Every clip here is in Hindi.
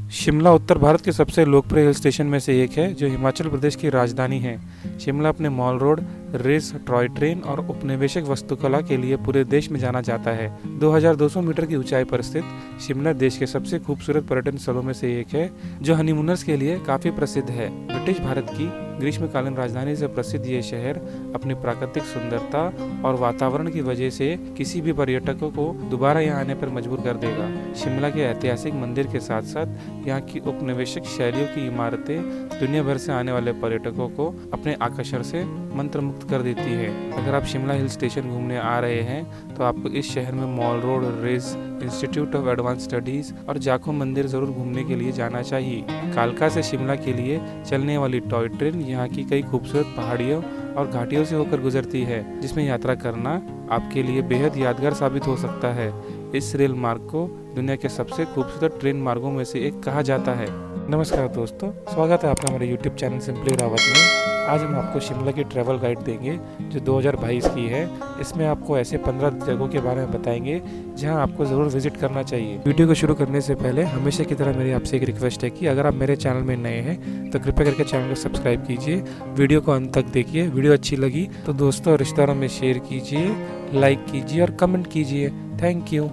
शिमला उत्तर भारत के सबसे लोकप्रिय हिल स्टेशन में से एक है, जो हिमाचल प्रदेश की राजधानी है। शिमला अपने मॉल रोड, रेस, टॉय ट्रेन और उपनिवेशिक वास्तुकला के लिए पूरे देश में जाना जाता है। 2200 मीटर की ऊंचाई पर स्थित शिमला देश के सबसे खूबसूरत पर्यटन स्थलों में से एक है, जो हनीमूनर्स के लिए काफी प्रसिद्ध है। ब्रिटिश भारत की ग्रीष्मकालीन राजधानी से प्रसिद्ध ये शहर अपनी प्राकृतिक सुंदरता और वातावरण की वजह से किसी भी पर्यटकों को दोबारा यहाँ आने पर मजबूर कर देगा। शिमला के ऐतिहासिक मंदिर के साथ साथ यहाँ की उपनिवेशिक शैलियों की इमारतें दुनिया भर से आने वाले पर्यटकों को अपने आकर्षण से मंत्रमुग्ध कर देती है। अगर आप शिमला हिल स्टेशन घूमने आ रहे हैं तो आपको इस शहर में मॉल रोड, रेस, इंस्टीट्यूट ऑफ एडवांस स्टडीज और जाखो मंदिर जरूर घूमने के लिए जाना चाहिए। कालका से शिमला के लिए चलने वाली टॉय ट्रेन यहाँ की कई खूबसूरत पहाड़ियों और घाटियों से होकर गुजरती है, जिसमें यात्रा करना आपके लिए बेहद यादगार साबित हो सकता है। इस रेल मार्ग को दुनिया के सबसे खूबसूरत ट्रेन मार्गों में से एक कहा जाता है। नमस्कार दोस्तों, स्वागत है आपका मेरे YouTube चैनल सिंपली रावत में। आज हम आपको शिमला की ट्रैवल गाइड देंगे जो 2022 की है। इसमें आपको ऐसे 15 जगहों के बारे में बताएंगे जहां आपको ज़रूर विजिट करना चाहिए। वीडियो को शुरू करने से पहले हमेशा की तरह मेरी आपसे एक रिक्वेस्ट है कि अगर आप मेरे चैनल में नए हैं तो कृपया करके चैनल को सब्सक्राइब कीजिए, वीडियो को अंत तक देखिए। वीडियो अच्छी लगी तो दोस्तों और रिश्तेदारों में शेयर कीजिए, लाइक कीजिए और कमेंट कीजिए। Thank you.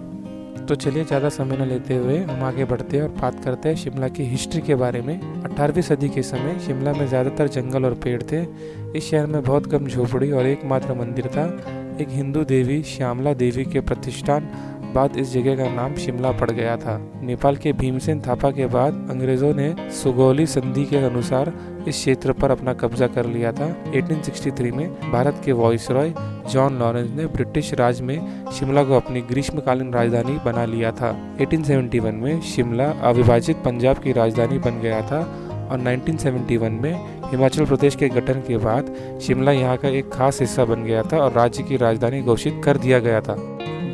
तो चलिए ज़्यादा समय न लेते हुए हम आगे बढ़ते हैं और बात करते हैं शिमला की हिस्ट्री के बारे में। 18वीं सदी के समय शिमला में ज़्यादातर जंगल और पेड़ थे। इस शहर में बहुत कम झोपड़ी और एकमात्र मंदिर था। एक हिंदू देवी श्यामला देवी के प्रतिष्ठान बाद इस जगह का नाम शिमला पड़ गया था। नेपाल के भीमसेन थापा के बाद अंग्रेजों ने सुगौली संधि के अनुसार इस क्षेत्र पर अपना कब्जा कर लिया था। 1863 में भारत के वाइसरॉय जॉन लॉरेंस ने ब्रिटिश राज में शिमला को अपनी ग्रीष्मकालीन राजधानी बना लिया था। 1871 में शिमला अविभाजित पंजाब की राजधानी बन गया था और 1971 में हिमाचल प्रदेश के गठन के बाद शिमला यहाँ का एक खास हिस्सा बन गया था और राज्य की राजधानी घोषित कर दिया गया था।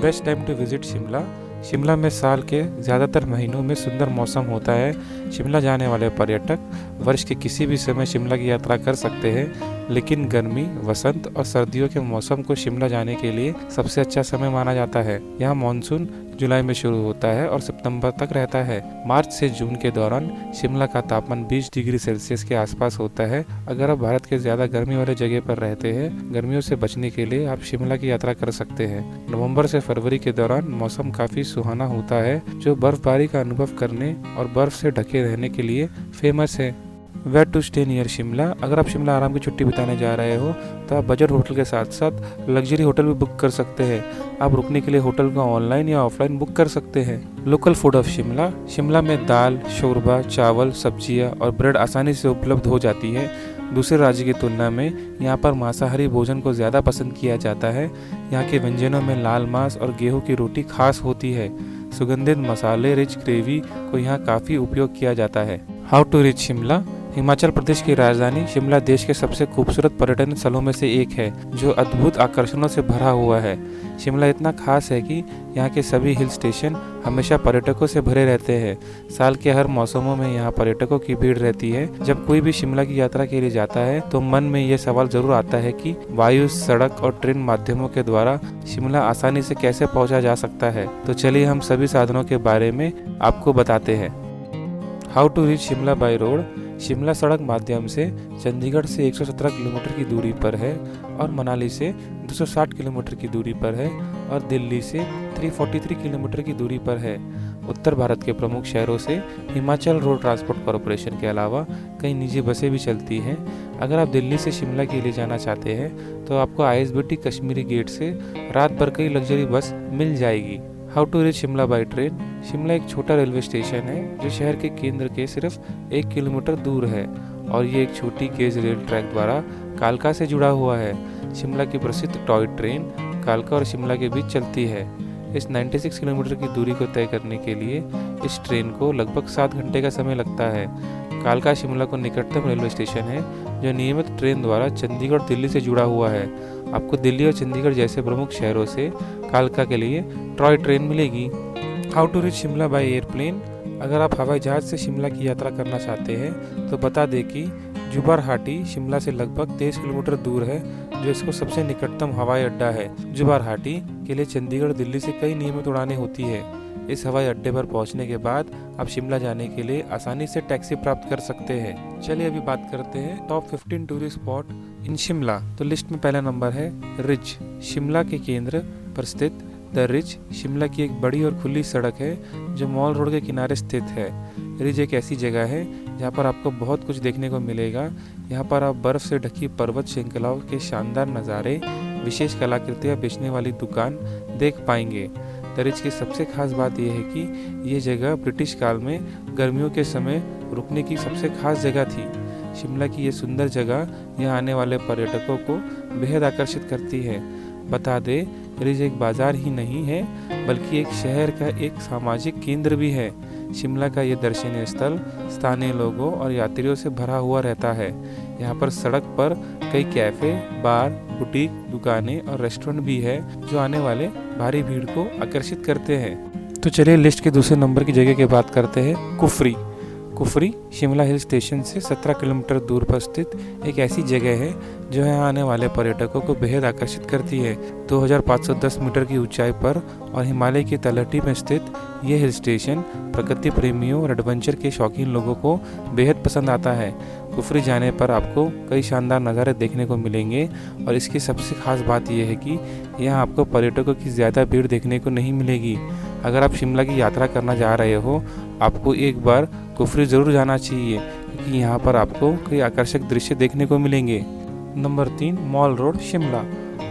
Best time to visit Shimla. Shimla में साल के ज़्यादातर महीनों में सुंदर मौसम होता है। शिमला जाने वाले पर्यटक वर्ष के किसी भी समय शिमला की यात्रा कर सकते हैं, लेकिन गर्मी, वसंत और सर्दियों के मौसम को शिमला जाने के लिए सबसे अच्छा समय माना जाता है। यहाँ मानसून जुलाई में शुरू होता है और सितंबर तक रहता है। मार्च से जून के दौरान शिमला का तापमान 20 डिग्री सेल्सियस के आसपास होता है। अगर आप भारत के ज़्यादा गर्मी वाले जगह पर रहते हैं, गर्मियों से बचने के लिए आप शिमला की यात्रा कर सकते हैं। नवंबर से फरवरी के दौरान मौसम काफ़ी सुहाना होता है, जो बर्फबारी का अनुभव करने और बर्फ से ढके रहने के लिए फेमस है। Where to stay near Shimla. अगर आप शिमला आराम की छुट्टी बिताने जा रहे हो तो आप बजट होटल के साथ साथ लग्जरी होटल भी बुक कर सकते हैं। आप रुकने के लिए होटल को ऑनलाइन या ऑफलाइन बुक कर सकते हैं। Local food of Shimla. Shimla में दाल, शोरबा, चावल, सब्जियां और ब्रेड आसानी से उपलब्ध हो जाती है। दूसरे राज्य की तुलना में यहाँ पर मांसाहारी भोजन को ज़्यादा पसंद किया जाता है। यहाँ के व्यंजनों में लाल मांस और गेहूं की रोटी खास होती है। सुगंधित मसाले रिच ग्रेवी को यहाँ काफ़ी उपयोग किया जाता है। How to reach Shimla. Himachal Pradesh की राजधानी शिमला देश के सबसे खूबसूरत पर्यटन स्थलों में से एक है, जो अद्भुत आकर्षणों से भरा हुआ है। शिमला इतना खास है कि यहाँ के सभी हिल स्टेशन हमेशा पर्यटकों से भरे रहते हैं। साल के हर मौसमों में यहाँ पर्यटकों की भीड़ रहती है। जब कोई भी शिमला की यात्रा के लिए जाता है तो मन में ये सवाल जरूर आता है कि वायु, सड़क और ट्रेन माध्यमों के द्वारा शिमला आसानी से कैसे पहुँचा जा सकता है। तो चलिए हम सभी साधनों के बारे में आपको बताते हैं। How to reach Shimla by road. Shimla सड़क माध्यम से चंडीगढ़ से 117 किलोमीटर की दूरी पर है और मनाली से 260 किलोमीटर की दूरी पर है और दिल्ली से 343 किलोमीटर की दूरी पर है। उत्तर भारत के प्रमुख शहरों से हिमाचल रोड ट्रांसपोर्ट कॉरपोरेशन के अलावा कई निजी बसें भी चलती हैं। अगर आप दिल्ली से शिमला के लिए जाना चाहते हैं तो आपको ISBT कश्मीरी गेट से रात भर कई लग्जरी बस मिल जाएगी। How to reach Shimla by train. Shimla एक छोटा रेलवे स्टेशन है जो शहर के केंद्र के सिर्फ 1 किलोमीटर दूर है और ये एक छोटी गेज रेल ट्रैक द्वारा कालका से जुड़ा हुआ है। शिमला की प्रसिद्ध टॉय ट्रेन कालका और शिमला के बीच चलती है। इस 96 किलोमीटर की दूरी को तय करने के लिए इस ट्रेन को लगभग 7 घंटे का समय लगता है। कालका शिमला को निकटतम रेलवे स्टेशन है जो नियमित ट्रेन द्वारा चंडीगढ़ दिल्ली से जुड़ा हुआ है। आपको दिल्ली और चंडीगढ़ जैसे प्रमुख शहरों से कालका के लिए टॉय ट्रेन मिलेगी। How to reach Shimla bye airplane. अगर आप हवाई जहाज से शिमला की यात्रा करना चाहते हैं तो बता दें कि जुब्बारहाटी शिमला से लगभग 23 किलोमीटर दूर है, जो इसको सबसे निकटतम हवाई अड्डा है। जुबारहाटी के लिए चंडीगढ़ दिल्ली से कई नियमित उड़ानें होती है। इस हवाई अड्डे पर पहुंचने के बाद आप शिमला जाने के लिए आसानी से टैक्सी प्राप्त कर सकते हैं। चलिए अभी बात करते हैं top 15 tourist spot in Shimla. तो लिस्ट में पहला नंबर है रिज। शिमला के केंद्र पर स्थित द रिज शिमला की एक बड़ी और खुली सड़क है जो मॉल रोड के किनारे स्थित है। रिज एक ऐसी जगह है जहाँ पर आपको बहुत कुछ देखने को मिलेगा। यहाँ पर आप बर्फ से ढकी पर्वत श्रृंखलाओं के शानदार नज़ारे, विशेष कलाकृतियाँ बेचने वाली दुकान देख पाएंगे। द रिज की सबसे खास बात यह है कि ये जगह ब्रिटिश काल में गर्मियों के समय रुकने की सबसे खास जगह थी। शिमला की ये सुंदर जगह यहाँ आने वाले पर्यटकों को बेहद आकर्षित करती है। बता दें, रिज एक बाजार ही नहीं है बल्कि एक शहर का एक सामाजिक केंद्र भी है। शिमला का ये दर्शनीय स्थल स्थानीय लोगों और यात्रियों से भरा हुआ रहता है। यहाँ पर सड़क पर कई कैफ़े, बार, बुटीक, दुकानें और रेस्टोरेंट भी है जो आने वाले भारी भीड़ को आकर्षित करते हैं। तो चलिए लिस्ट के दूसरे नंबर की जगह की बात करते हैं कुफरी। कुफरी शिमला हिल स्टेशन से 17 किलोमीटर दूर पर स्थित एक ऐसी जगह है जो यहाँ आने वाले पर्यटकों को बेहद आकर्षित करती है। 2510 मीटर की ऊंचाई पर और हिमालय की तलहटी में स्थित ये हिल स्टेशन प्रकृति प्रेमियों और एडवेंचर के शौकीन लोगों को बेहद पसंद आता है। कुफरी जाने पर आपको कई शानदार नज़ारे देखने को मिलेंगे और इसकी सबसे खास बात यह है कि यहाँ आपको पर्यटकों की ज़्यादा भीड़ देखने को नहीं मिलेगी। अगर आप शिमला की यात्रा करना जा रहे हो, आपको एक बार कुफरी ज़रूर जाना चाहिए क्योंकि यहाँ पर आपको कई आकर्षक दृश्य देखने को मिलेंगे। Number 3, mall road Shimla.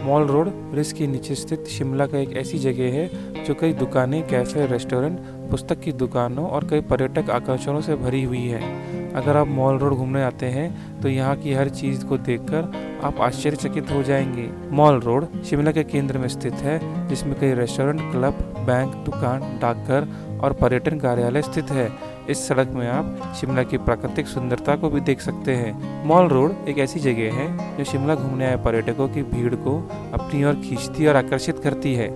Mall road ridge के नीचे स्थित शिमला का एक ऐसी जगह है जो कई दुकानें, कैफ़े, रेस्टोरेंट, पुस्तक की दुकानों और कई पर्यटक आकर्षणों से भरी हुई है। अगर आप मॉल रोड घूमने आते हैं तो यहाँ की हर चीज़ को देखकर आप आश्चर्यचकित हो जाएंगे। मॉल रोड शिमला के केंद्र में स्थित है जिसमें कई रेस्टोरेंट, क्लब, बैंक, दुकान, डाकघर और पर्यटन कार्यालय स्थित है। इस सड़क में आप शिमला की प्राकृतिक सुंदरता को भी देख सकते हैं। मॉल रोड एक ऐसी जगह है जो शिमला घूमने आए पर्यटकों की भीड़ को अपनी ओर खींचती और आकर्षित करती है।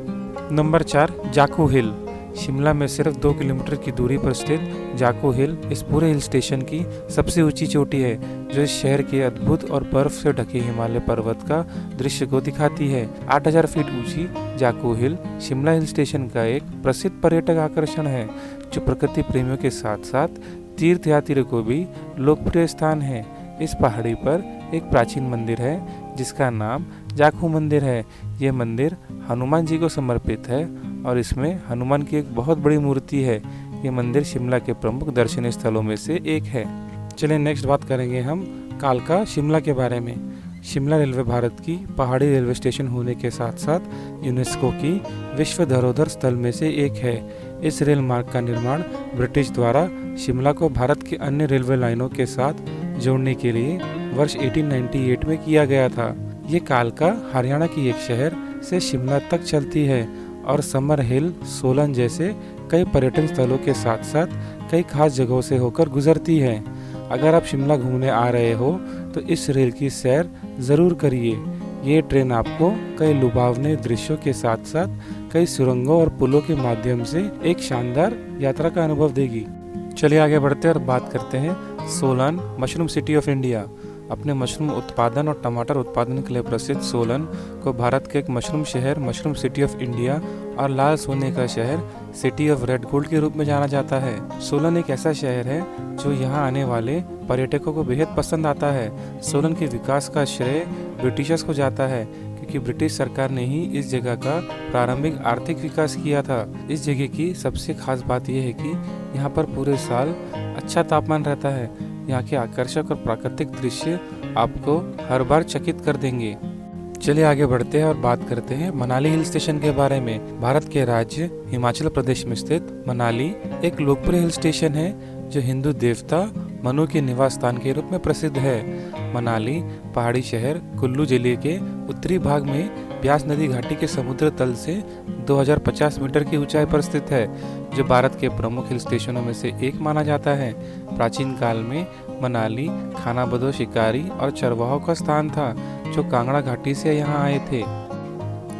नंबर 4, जाखू हिल। शिमला में सिर्फ 2 किलोमीटर की दूरी पर स्थित जाखू हिल इस पूरे हिल स्टेशन की सबसे ऊंची चोटी है जो इस शहर के अद्भुत और बर्फ से ढके हिमालय पर्वत का दृश्य को दिखाती है। 8000 फीट ऊंची जाखू हिल शिमला हिल स्टेशन का एक प्रसिद्ध पर्यटक आकर्षण है जो प्रकृति प्रेमियों के साथ साथ तीर्थ यात्रियों को भी लोकप्रिय स्थान है। इस पहाड़ी पर एक प्राचीन मंदिर है जिसका नाम जाखू मंदिर है। यह मंदिर हनुमान जी को समर्पित है और इसमें हनुमान की एक बहुत बड़ी मूर्ति है। ये मंदिर शिमला के प्रमुख दर्शनीय स्थलों में से एक है। चलिए नेक्स्ट बात करेंगे हम कालका शिमला के बारे में। शिमला रेलवे भारत की पहाड़ी रेलवे स्टेशन होने के साथ साथ यूनेस्को की विश्व धरोहर स्थल में से एक है। इस रेल मार्ग का निर्माण ब्रिटिश द्वारा शिमला को भारत के अन्य रेलवे लाइनों के साथ जोड़ने के लिए वर्ष 1898 में किया गया था। ये कालका हरियाणा की एक शहर से शिमला तक चलती है और समर हिल, सोलन जैसे कई पर्यटन स्थलों के साथ साथ कई खास जगहों से होकर गुजरती है। अगर आप शिमला घूमने आ रहे हो तो इस रेल की सैर ज़रूर करिए। ये ट्रेन आपको कई लुभावने दृश्यों के साथ साथ कई सुरंगों और पुलों के माध्यम से एक शानदार यात्रा का अनुभव देगी। चलिए आगे बढ़ते हैं और बात करते हैं Solan, mushroom city of India. अपने मशरूम उत्पादन और टमाटर उत्पादन के लिए प्रसिद्ध सोलन को भारत के एक मशरूम शहर, मशरूम सिटी ऑफ इंडिया और लाल सोने का शहर, सिटी ऑफ रेड गोल्ड के रूप में जाना जाता है। सोलन एक ऐसा शहर है जो यहाँ आने वाले पर्यटकों को बेहद पसंद आता है। सोलन के विकास का श्रेय ब्रिटिशर्स को जाता है क्योंकि ब्रिटिश सरकार ने ही इस जगह का प्रारंभिक आर्थिक विकास किया था। इस जगह की सबसे खास बात यह है कि यहाँ पर पूरे साल अच्छा तापमान रहता है। यहाँ के आकर्षक और प्राकृतिक दृश्य आपको हर बार चकित कर देंगे। चलिए आगे बढ़ते हैं और बात करते हैं मनाली हिल स्टेशन के बारे में। भारत के राज्य हिमाचल प्रदेश में स्थित मनाली एक लोकप्रिय हिल स्टेशन है जो हिंदू देवता मनु के निवास स्थान के रूप में प्रसिद्ध है। मनाली पहाड़ी शहर कुल्लू जिले के उत्तरी भाग में ब्यास नदी घाटी के समुद्र तल से 2050 मीटर की ऊंचाई पर स्थित है, जो भारत के प्रमुख हिल स्टेशनों में से एक माना जाता है। प्राचीन काल में मनाली खानाबदोश शिकारी और चरवाहों का स्थान था जो कांगड़ा घाटी से यहाँ आए थे।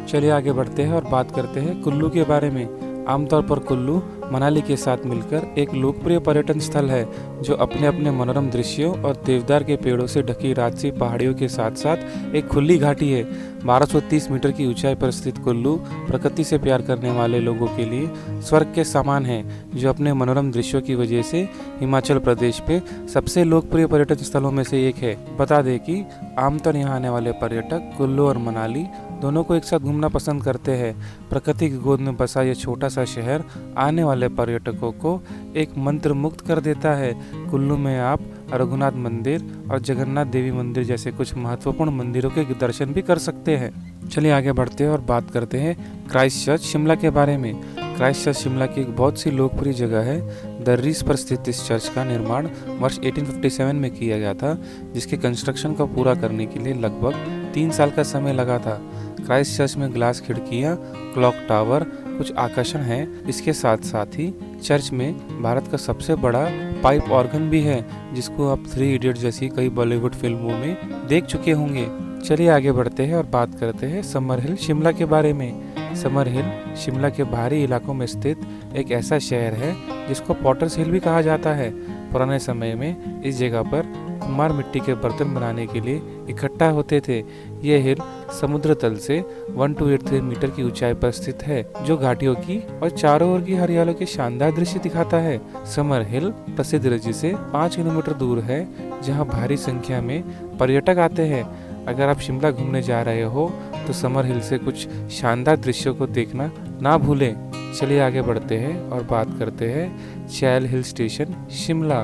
चलिए आगे बढ़ते हैं और बात करते हैं कुल्लू के बारे में। आमतौर पर कुल्लू मनाली के साथ मिलकर एक लोकप्रिय पर्यटन स्थल है जो अपने अपने मनोरम दृश्यों और देवदार के पेड़ों से ढकी राजसी पहाड़ियों के साथ साथ एक खुली घाटी है। 1230 मीटर की ऊंचाई पर स्थित कुल्लू प्रकृति से प्यार करने वाले लोगों के लिए स्वर्ग के समान है, जो अपने मनोरम दृश्यों की वजह से हिमाचल प्रदेश पे सबसे लोकप्रिय पर्यटन स्थलों में से एक है। बता दें कि आमतौर यहाँ आने वाले पर्यटक कुल्लू और मनाली दोनों को एक साथ घूमना पसंद करते हैं। प्रकृति की गोद में बसा यह छोटा सा शहर आने वाले पर्यटकों को एक मंत्र मुक्त कर देता है। कुल्लू में आप रघुनाथ मंदिर और जगन्नाथ देवी मंदिर जैसे कुछ महत्वपूर्ण मंदिरों के दर्शन भी कर सकते हैं। चलिए आगे बढ़ते हैं और बात करते हैं क्राइस्टचर्च शिमला के बारे में। क्राइस्टचर्च शिमला की एक बहुत सी लोकप्रिय जगह है। द रीस पर स्थित इस चर्च का निर्माण वर्ष 1857 में किया गया था, जिसके कंस्ट्रक्शन को पूरा करने के लिए लगभग 3 साल का समय लगा था। क्राइस्टचर्च में ग्लास खिड़कियाँ, क्लॉक टावर कुछ आकर्षण हैं। इसके साथ साथ ही चर्च में भारत का सबसे बड़ा पाइप ऑर्गन भी है, जिसको आप 3 इडियट्स जैसी कई बॉलीवुड फिल्मों में देख चुके होंगे। चलिए आगे बढ़ते हैं और बात करते हैं समर हिल शिमला के बारे में। समर हिल शिमला के बाहरी इलाकों में स्थित एक ऐसा शहर है जिसको पॉटर्स हिल भी कहा जाता है। पुराने समय में इस जगह पर कुम्हार मिट्टी के बर्तन बनाने के लिए इकट्ठा होते थे। ये हिल समुद्र तल से 1283 मीटर की ऊंचाई पर स्थित है, जो घाटियों की और चारों ओर की हरियाली के शानदार दृश्य दिखाता है। समर हिल प्रसिद्ध रजी से 5 किलोमीटर दूर है, जहां भारी संख्या में पर्यटक आते हैं। अगर आप शिमला घूमने जा रहे हो तो समर हिल से कुछ शानदार दृश्यों को देखना ना भूलें। चलिए आगे बढ़ते हैं और बात करते हैं चैल हिल स्टेशन शिमला।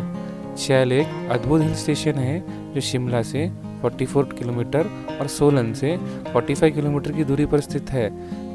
चैल एक अद्भुत हिल स्टेशन है जो शिमला से 44 किलोमीटर और सोलन से 45 किलोमीटर की दूरी पर स्थित है,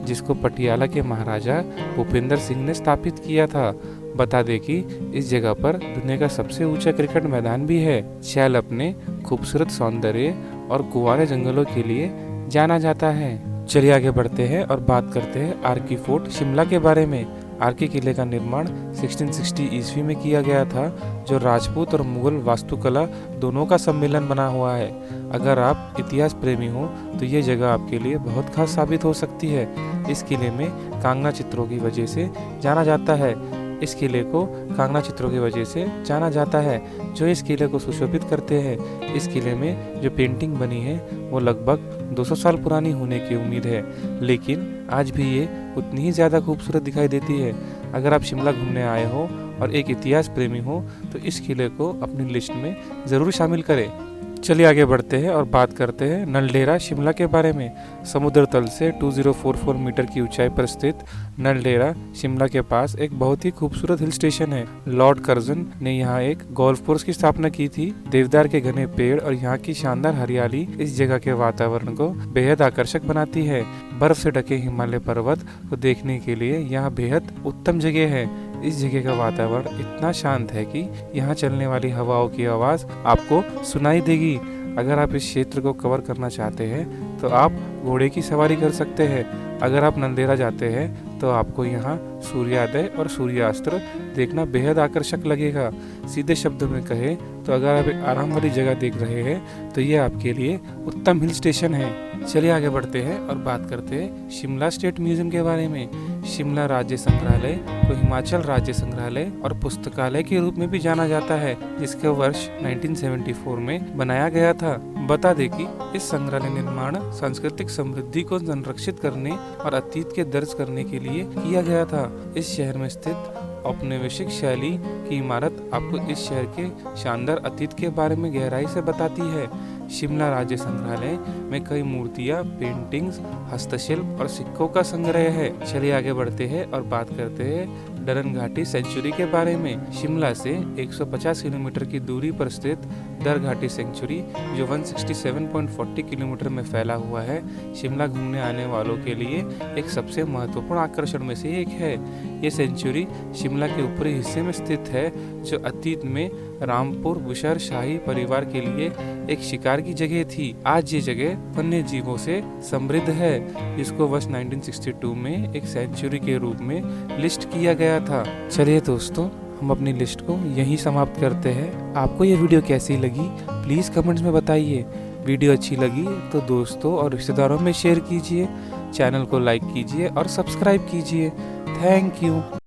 जिसको पटियाला के महाराजा भूपेंद्र सिंह ने स्थापित किया था। बता दें कि इस जगह पर दुनिया का सबसे ऊंचा क्रिकेट मैदान भी है। चैल अपने खूबसूरत सौंदर्य और कुंवारे जंगलों के लिए जाना जाता है। चलिए आगे बढ़ते हैं और बात करते हैं आर्की फोर्ट शिमला के बारे में। आर्की किले का निर्माण 1660 ईस्वी में किया गया था, जो राजपूत और मुगल वास्तुकला दोनों का सम्मेलन बना हुआ है। अगर आप इतिहास प्रेमी हो तो ये जगह आपके लिए बहुत खास साबित हो सकती है। इस किले में कांगना चित्रों की वजह से जाना जाता है। इस किले को कांगना चित्रों की वजह से जाना जाता है, जो इस किले को सुशोभित करते हैं। इस किले में जो पेंटिंग बनी है वो लगभग 200 साल पुरानी होने की उम्मीद है, लेकिन आज भी ये उतनी ही ज़्यादा खूबसूरत दिखाई देती है। अगर आप शिमला घूमने आए हो और एक इतिहास प्रेमी हो तो इस किले को अपनी लिस्ट में ज़रूर शामिल करें। चलिए आगे बढ़ते हैं और बात करते हैं नलडेरा शिमला के बारे में। समुद्र तल से 2044 मीटर की ऊंचाई पर स्थित नलडेरा शिमला के पास एक बहुत ही खूबसूरत हिल स्टेशन है। लॉर्ड कर्जन ने यहाँ एक गोल्फ कोर्स की स्थापना की थी। देवदार के घने पेड़ और यहाँ की शानदार हरियाली इस जगह के वातावरण को बेहद आकर्षक बनाती है। बर्फ से ढके हिमालय पर्वत को देखने के लिए यहाँ बेहद उत्तम जगह है। इस जगह का वातावरण इतना शांत है कि यहाँ चलने वाली हवाओं की आवाज़ आपको सुनाई देगी। अगर आप इस क्षेत्र को कवर करना चाहते हैं तो आप घोड़े की सवारी कर सकते हैं। अगर आप नंदेरा जाते हैं तो आपको यहाँ सूर्योदय और सूर्यास्त देखना बेहद आकर्षक लगेगा। सीधे शब्दों में कहें तो अगर आप एक आराम वाली जगह देख रहे हैं तो ये आपके लिए उत्तम हिल स्टेशन है। चलिए आगे बढ़ते हैं और बात करते हैं शिमला स्टेट म्यूजियम के बारे में। शिमला राज्य संग्रहालय को हिमाचल राज्य संग्रहालय और पुस्तकालय के रूप में भी जाना जाता है, जिसका वर्ष 1974 में बनाया गया था। बता दें कि इस संग्रहालय निर्माण सांस्कृतिक समृद्धि को संरक्षित करने और अतीत के दर्ज करने के लिए किया गया था। इस शहर में स्थित औपनिवेशिक शैली की इमारत आपको इस शहर के शानदार अतीत के बारे में गहराई से बताती है। शिमला राज्य संग्रहालय में कई मूर्तियाँ, पेंटिंग्स, हस्तशिल्प और सिक्कों का संग्रह है। चलिए आगे बढ़ते हैं और बात करते हैं डरन घाटी सेंचुरी के बारे में। शिमला से 150 किलोमीटर की दूरी पर स्थित डर घाटी सेंचुरी, जो 167.40 किलोमीटर में फैला हुआ है, शिमला घूमने आने वालों के लिए एक सबसे महत्वपूर्ण आकर्षण में से एक है। ये सेंचुरी शिमला के ऊपरी हिस्से में स्थित है, जो अतीत में रामपुर बुशर शाही परिवार के लिए एक शिकार की जगह थी। आज ये जगह वन्य जीवों से समृद्ध है, जिसको वर्ष 1962 में एक सेंचुरी के रूप में लिस्ट किया गया था। चलिए दोस्तों, हम अपनी लिस्ट को यहीं समाप्त करते हैं। आपको ये वीडियो कैसी लगी प्लीज़ कमेंट्स में बताइए। वीडियो अच्छी लगी तो दोस्तों और रिश्तेदारों में शेयर कीजिए, चैनल को लाइक कीजिए और सब्सक्राइब कीजिए। Thank you.